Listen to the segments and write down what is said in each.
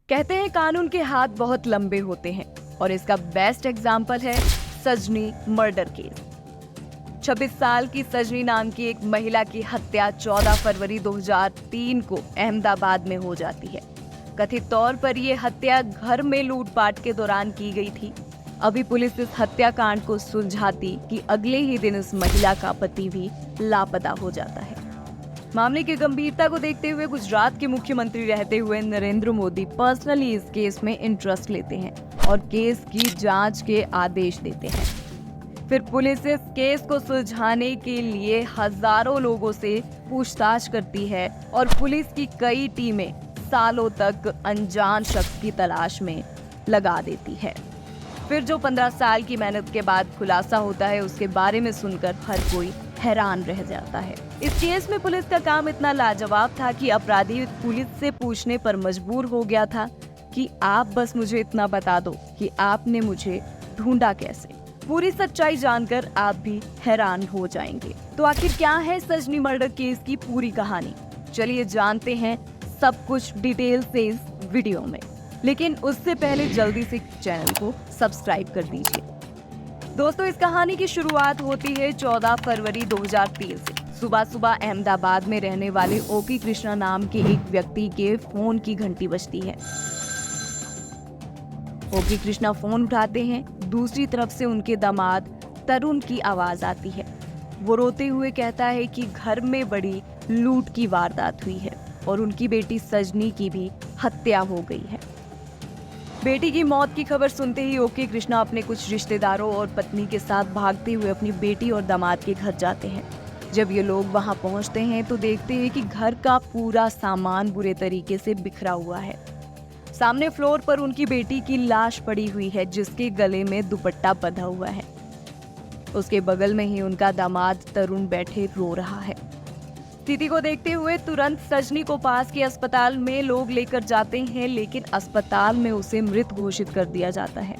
कहते हैं कानून के हाथ बहुत लंबे होते हैं और इसका बेस्ट एग्जाम्पल है सजनी मर्डर केस। 26 साल की सजनी नाम की एक महिला की हत्या 14 फरवरी 2003 को अहमदाबाद में हो जाती है। कथित तौर पर यह हत्या घर में लूटपाट के दौरान की गई थी। अभी पुलिस इस हत्याकांड को सुलझाती कि अगले ही दिन इस महिला का पति भी लापता हो जाता है। मामले की गंभीरता को देखते हुए गुजरात के मुख्यमंत्री रहते हुए नरेंद्र मोदी पर्सनली इस केस में इंटरेस्ट लेते हैं और केस की जांच के आदेश देते हैं। फिर पुलिस इस केस को सुलझाने के लिए हजारों लोगों से पूछताछ करती है और पुलिस की कई टीमें सालों तक अनजान शख्स की तलाश में लगा देती है। फिर जो 15 साल की मेहनत के बाद खुलासा होता है, उसके बारे में सुनकर हर कोई हैरान रह जाता है। इस केस में पुलिस का काम इतना लाजवाब था कि अपराधी पुलिस से पूछने पर मजबूर हो गया था कि आप बस मुझे इतना बता दो कि आपने मुझे ढूंढा कैसे। पूरी सच्चाई जानकर आप भी हैरान हो जाएंगे। तो आखिर क्या है सजनी मर्डर केस की पूरी कहानी? चलिए जानते हैं सब कुछ डिटेल से इस वीडियो में। लेकिन उससे पहले जल्दी से चैनल को सब्सक्राइब कर दीजिए। दोस्तों, इस कहानी की शुरुआत होती है 14 फरवरी 2003 से। सुबह सुबह अहमदाबाद में रहने वाले ओकी कृष्णा नाम के एक व्यक्ति के फोन की घंटी बजती है। ओकी कृष्णा फोन उठाते हैं। दूसरी तरफ से उनके दामाद तरुण की आवाज आती है। वो रोते हुए कहता है कि घर में बड़ी लूट की वारदात हुई है और उनकी बेटी सजनी की भी हत्या हो गई है। बेटी की मौत की खबर सुनते ही ओके कृष्णा अपने कुछ रिश्तेदारों और पत्नी के साथ भागते हुए अपनी बेटी और दामाद के घर जाते हैं। जब ये लोग वहां पहुंचते हैं तो देखते हैं कि घर का पूरा सामान बुरे तरीके से बिखरा हुआ है। सामने फ्लोर पर उनकी बेटी की लाश पड़ी हुई है, जिसके गले में दुपट्टा बंधा हुआ है। उसके बगल में ही उनका दामाद तरुण बैठे रो रहा है। स्थिति को देखते हुए तुरंत सजनी को पास के अस्पताल में लोग लेकर जाते हैं, लेकिन अस्पताल में उसे मृत घोषित कर दिया जाता है।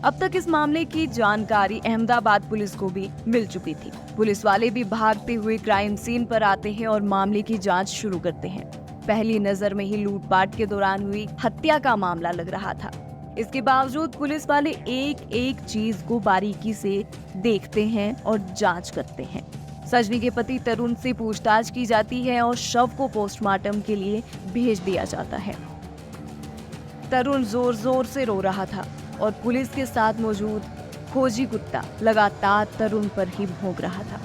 अब तक इस मामले की जानकारी अहमदाबाद पुलिस को भी मिल चुकी थी। पुलिस वाले भी भागते हुए क्राइम सीन पर आते हैं और मामले की जांच शुरू करते हैं। पहली नजर में ही लूटपाट के दौरान हुई हत्या का मामला लग रहा था। इसके बावजूद पुलिस वाले एक एक चीज को बारीकी से देखते हैं और जांच करते हैं। सजनी के पति तरुण से पूछताछ की जाती है और शव को पोस्टमार्टम के लिए भेज दिया जाता है। तरुण जोर जोर से रो रहा था और पुलिस के साथ मौजूद खोजी कुत्ता लगातार तरुण पर ही भौंक रहा था।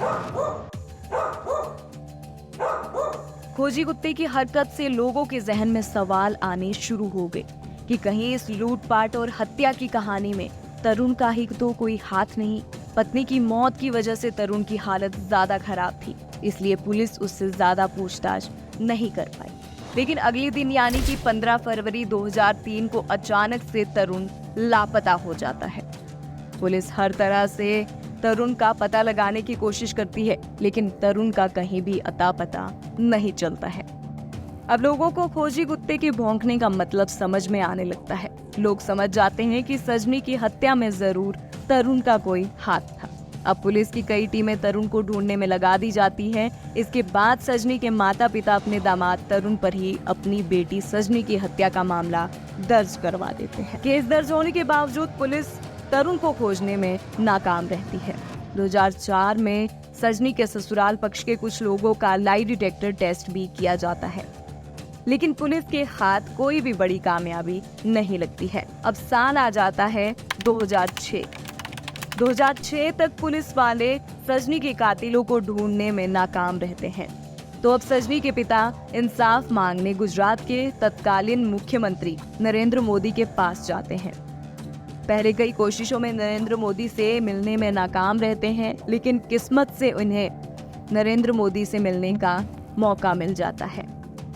खोजी कुत्ते की हरकत से लोगों के जहन में सवाल आने शुरू हो गए कि कहीं इस लूटपाट और हत्या की कहानी में तरुण का ही तो कोई हाथ नहीं। पत्नी की मौत की वजह से तरुण की हालत ज्यादा खराब थी, इसलिए पुलिस उससे ज्यादा पूछताछ नहीं कर पाई। लेकिन अगले दिन यानी कि 15 फरवरी 2003 को अचानक से तरुण लापता हो जाता है। पुलिस हर तरह से तरुण का पता लगाने की कोशिश करती है, लेकिन तरुण का कहीं भी अता पता नहीं चलता है। अब लोगों को खोजी कुत्ते के भौंकने का मतलब समझ में आने लगता है। लोग समझ जाते हैं कि सजनी की हत्या में जरूर तरुण का कोई हाथ था। अब पुलिस की कई टीमें तरुण को ढूंढने में लगा दी जाती हैं। इसके बाद सजनी के माता पिता अपने दामाद तरुण पर ही अपनी बेटी सजनी की हत्या का मामला दर्ज करवा देते हैं। केस दर्ज होने के बावजूद पुलिस तरुण को खोजने में नाकाम रहती है। 2004 में सजनी के ससुराल पक्ष के कुछ लोगों का लाई डिटेक्टर टेस्ट भी किया जाता है, लेकिन पुलिस के हाथ कोई भी बड़ी कामयाबी नहीं लगती है। अब साल आ जाता है 2006। 2006 तक पुलिस वाले सजनी के कातिलों को ढूंढने में नाकाम रहते हैं। तो अब सजनी के पिता इंसाफ मांगने गुजरात के तत्कालीन मुख्यमंत्री नरेंद्र मोदी के पास जाते हैं। पहले कई कोशिशों में नरेंद्र मोदी से मिलने में नाकाम रहते हैं, लेकिन किस्मत से उन्हें नरेंद्र मोदी से मिलने का मौका मिल जाता है।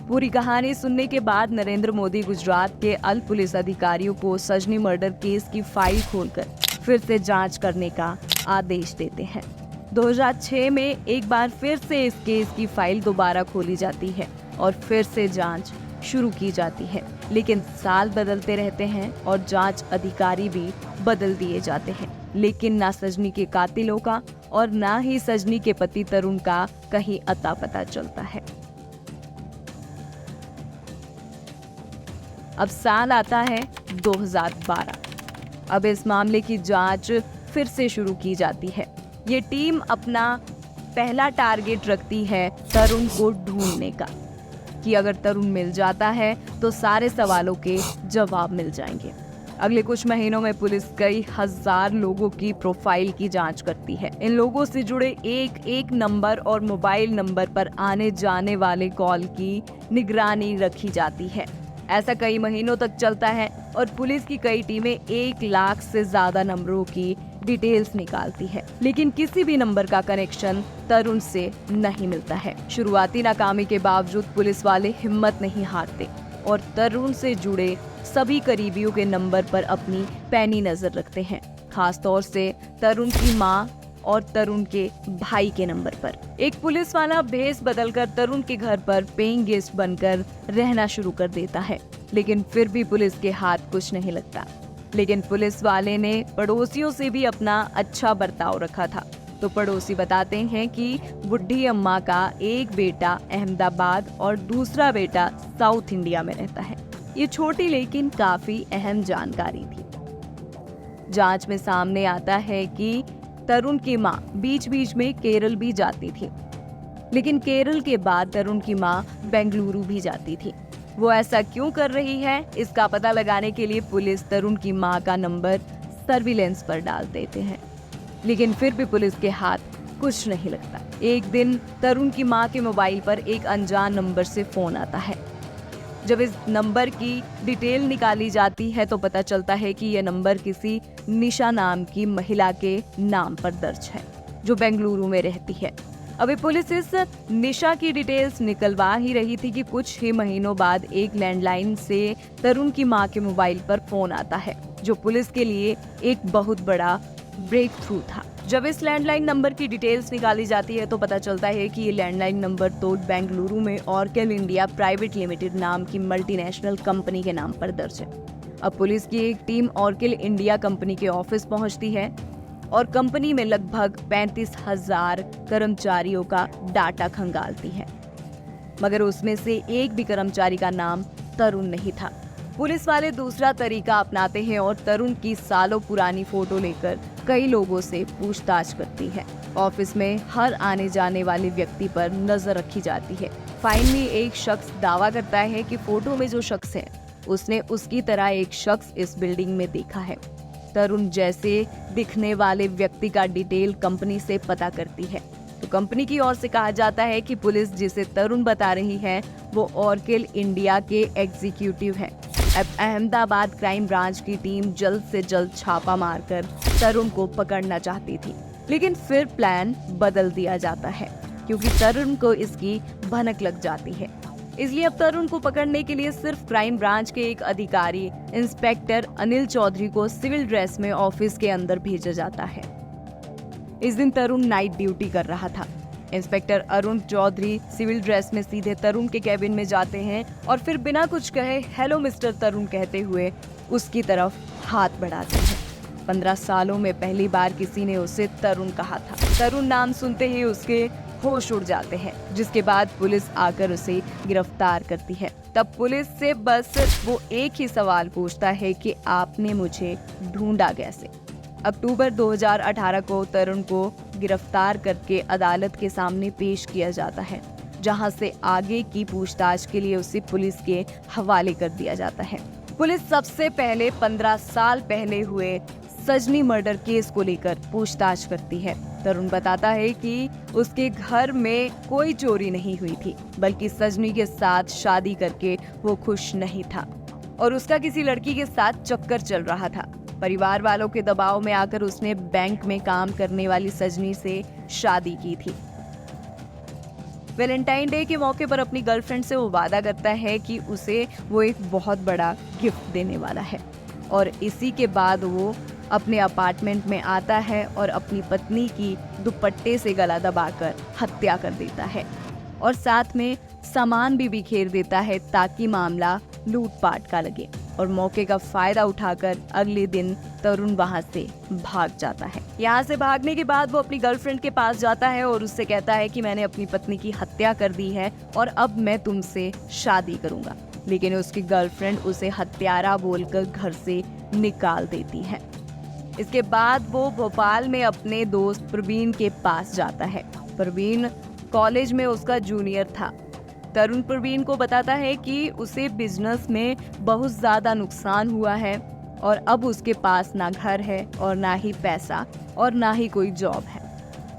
पूरी कहानी सुनने के बाद नरेंद्र मोदी गुजरात के अल पुलिस अधिकारियों को सजनी मर्डर केस की फाइल खोलकर फिर से जांच करने का आदेश देते हैं। 2006 में एक बार फिर से इस केस की फाइल दोबारा खोली जाती है और फिर से जांच शुरू की जाती है, लेकिन साल बदलते रहते हैं और जांच अधिकारी भी बदल दिए जाते हैं, लेकिन ना सजनी के कातिलों का और ना ही सजनी के पति तरुण का कहीं अता पता चलता है। अब साल आता है 2012। अब इस मामले की जांच फिर से शुरू की जाती है। ये टीम अपना पहला टारगेट रखती है तरुण को ढूंढने का, कि अगर तरुण मिल जाता है तो सारे सवालों के जवाब मिल जाएंगे। अगले कुछ महीनों में पुलिस कई हजार लोगों की प्रोफाइल की जांच करती है। इन लोगों से जुड़े एक एक नंबर और मोबाइल नंबर पर आने जाने वाले कॉल की निगरानी रखी जाती है। ऐसा कई महीनों तक चलता है और पुलिस की कई टीमें 1 लाख से ज्यादा नंबरों की डिटेल्स निकालती है, लेकिन किसी भी नंबर का कनेक्शन तरुण से नहीं मिलता है। शुरुआती नाकामी के बावजूद पुलिस वाले हिम्मत नहीं हारते और तरुण से जुड़े सभी करीबियों के नंबर पर अपनी पैनी नजर रखते हैं, खास तौर से तरुण की मां और तरुण के भाई के नंबर पर। एक पुलिस वाला भेस बदलकर तरुण के घर पर पेइंग गेस्ट बनकर रहना शुरू कर देता है, लेकिन फिर भी पुलिस के हाथ कुछ नहीं लगता। लेकिन पुलिस वाले ने पड़ोसियों से भी अपना अच्छा बर्ताव रखा था। तो पड़ोसी बताते हैं कि बुढ़ी अम्मा का एक बेटा अहमदाबाद और दूसरा बेटा साउथ इंडिया में रहता है। ये छोटी लेकिन काफी अहम जानकारी थी। जांच में सामने आता है कि तरुण की मां बीच बीच में केरल भी जाती थी, लेकिन केरल के बाद तरुण की मां बेंगलुरु भी जाती थी। वो ऐसा क्यों कर रही है, इसका पता लगाने के लिए पुलिस तरुण की मां का नंबर सर्विलेंस पर डाल देते हैं, लेकिन फिर भी पुलिस के हाथ कुछ नहीं लगता। एक दिन तरुण की मां के मोबाइल पर एक अनजान नंबर से फोन आता है। जब इस नंबर की डिटेल निकाली जाती है तो पता चलता है कि यह नंबर किसी निशा नाम की महिला के नाम पर दर्ज है, जो बेंगलुरु में रहती है। अभी पुलिस इस निशा की डिटेल्स निकलवा ही रही थी कि कुछ ही महीनों बाद एक लैंडलाइन से तरुण की मां के मोबाइल पर फोन आता है, जो पुलिस के लिए एक बहुत बड़ा ब्रेक थ्रू था। जब इस लैंडलाइन नंबर की डिटेल्स निकाली जाती है तो पता चलता है कि ये लैंडलाइन नंबर तो बेंगलुरु में ऑर्किल इंडिया प्राइवेट लिमिटेड नाम की मल्टीनेशनल कंपनी के नाम पर दर्ज है। अब पुलिस की एक टीम ऑर्किल इंडिया कंपनी के ऑफिस पहुंचती है और कंपनी में लगभग 35,000 कर्मचारियों का डाटा खंगालती है, मगर उसमें से एक भी कर्मचारी का नाम तरुण नहीं था। पुलिस वाले दूसरा तरीका अपनाते हैं और तरुण की सालों पुरानी फोटो लेकर कई लोगों से पूछताछ करती है। ऑफिस में हर आने जाने वाले व्यक्ति पर नजर रखी जाती है। फाइनली एक शख्स दावा करता है कि फोटो में जो शख्स है उसने उसकी तरह एक शख्स इस बिल्डिंग में देखा है। तरुण जैसे दिखने वाले व्यक्ति का डिटेल कंपनी से पता करती है, तो कंपनी की ओर से कहा जाता है कि पुलिस जिसे तरुण बता रही है वो ऑर्किल इंडिया के एग्जीक्यूटिव हैं। अब अहमदाबाद क्राइम ब्रांच की टीम जल्द से जल्द छापा मारकर तरुण को पकड़ना चाहती थी, लेकिन फिर प्लान बदल दिया जाता है क्योंकि तरुण को इसकी भनक लग जाती है। इसलिए अब तरुण को पकड़ने के लिए सिर्फ क्राइम ब्रांच के एक अधिकारी इंस्पेक्टर अनिल चौधरी को सिविल ड्रेस में ऑफिस के अंदर भेजा जाता है। इस दिन तरुण नाइट ड्यूटी कर रहा था। Inspector Arun Chaudhary civil dress में सीधे तरुण के कैबिन में जाते हैं और फिर बिना कुछ कहे हेलो मिस्टर तरुण कहते हुए उसकी तरफ हाथ बढ़ाते हैं। 15 सालों में पहली बार किसी ने उसे तरुण कहा था। तरुण नाम सुनते ही उसके होश उड़ जाते हैं, जिसके बाद पुलिस आकर उसे गिरफ्तार करती है। तब पुलिस से बस वो एक ही सवाल पूछता है कि आपने मुझे ढूंढा कैसे। अक्टूबर 2018 को तरुण को गिरफ्तार करके अदालत के सामने पेश किया जाता है, जहां से आगे की पूछताछ के लिए उसे पुलिस के हवाले कर दिया जाता है। पुलिस सबसे पहले 15 साल पहले हुए सजनी मर्डर केस को लेकर पूछताछ करती है। तरुण बताता है कि उसके घर में कोई चोरी नहीं हुई थी, बल्कि सजनी के साथ शादी करके वो खुश नहीं था और उसका किसी लड़की के साथ चक्कर चल रहा था। परिवार वालों के दबाव में आकर उसने बैंक में काम करने वाली सजनी से शादी की थी। वैलेंटाइन डे के मौके पर अपनी गर्लफ्रेंड से वो वादा करता है कि उसे वो एक बहुत बड़ा गिफ्ट देने वाला है और इसी के बाद वो अपने अपार्टमेंट में आता है और अपनी पत्नी की दुपट्टे से गला दबाकर हत्या कर देता है और साथ में सामान भी बिखेर देता है ताकि मामला लूटपाट का लगे। और मौके का फायदा उठाकर अगले दिन तरुण वहां से भाग जाता है। यहाँ से भागने के बाद वो अपनी गर्लफ्रेंड के पास जाता है और उससे कहता है कि मैंने अपनी पत्नी की हत्या कर दी है और अब मैं तुमसे शादी करूंगा। लेकिन उसकी गर्लफ्रेंड उसे हत्यारा बोलकर घर से निकाल देती है। इसके बाद वो भोपाल में अपने दोस्त प्रवीण के पास जाता है। प्रवीण कॉलेज में उसका जूनियर था। तरुण प्रवीण को बताता है कि उसे बिजनेस में बहुत ज्यादा नुकसान हुआ है और अब उसके पास ना घर है और ना ही पैसा और ना ही कोई जॉब है।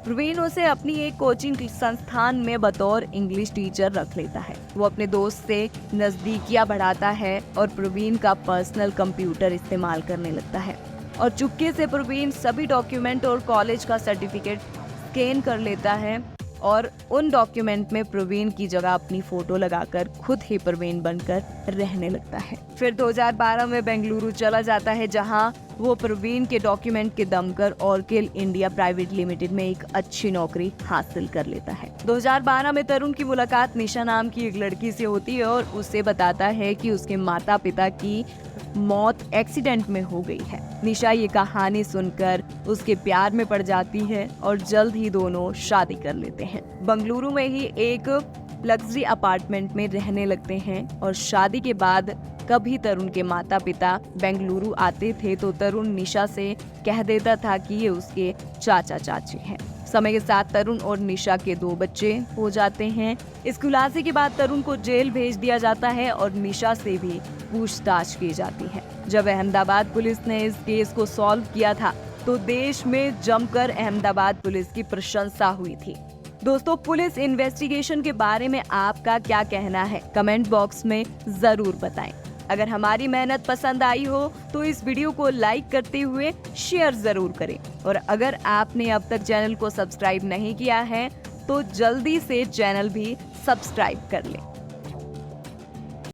प्रवीण उसे अपनी एक कोचिंग संस्थान में बतौर इंग्लिश टीचर रख लेता है। वो अपने दोस्त से नजदीकियां बढ़ाता है और प्रवीण का पर्सनल कंप्यूटर इस्तेमाल करने लगता है और चुपके से प्रवीण सभी डॉक्यूमेंट और कॉलेज का सर्टिफिकेट स्कैन कर लेता है और उन डॉक्यूमेंट में प्रवीण की जगह अपनी फोटो लगाकर खुद ही प्रवीण बनकर रहने लगता है। फिर 2012 में बेंगलुरु चला जाता है, जहां वो प्रवीण के डॉक्यूमेंट के दम कर ऑर्किल इंडिया प्राइवेट लिमिटेड में एक अच्छी नौकरी हासिल कर लेता है। 2012 में तरुण की मुलाकात निशा नाम की एक लड़की से होती है और उसे बताता है कि उसके माता पिता की मौत एक्सीडेंट में हो गई है। निशा ये कहानी सुनकर उसके प्यार में पड़ जाती है और जल्द ही दोनों शादी कर लेते हैं। बंगलुरु में ही एक लग्जरी अपार्टमेंट में रहने लगते हैं और शादी के बाद कभी तरुण के माता पिता बेंगलुरु आते थे तो तरुण निशा से कह देता था कि ये उसके चाचा चाची हैं। समय के साथ तरुण और निशा के 2 बच्चे हो जाते हैं। इस खुलासे के बाद तरुण को जेल भेज दिया जाता है और निशा से भी पूछताछ की जाती है। जब अहमदाबाद पुलिस ने इस केस को सॉल्व किया था तो देश में जमकर अहमदाबाद पुलिस की प्रशंसा हुई थी। दोस्तों, पुलिस इन्वेस्टिगेशन के बारे में आपका क्या कहना है? कमेंट बॉक्स में जरूर बताएं। अगर हमारी मेहनत पसंद आई हो तो इस वीडियो को लाइक करते हुए शेयर जरूर करें और अगर आपने अब तक चैनल को सब्सक्राइब नहीं किया है तो जल्दी से चैनल भी सब्सक्राइब कर लें।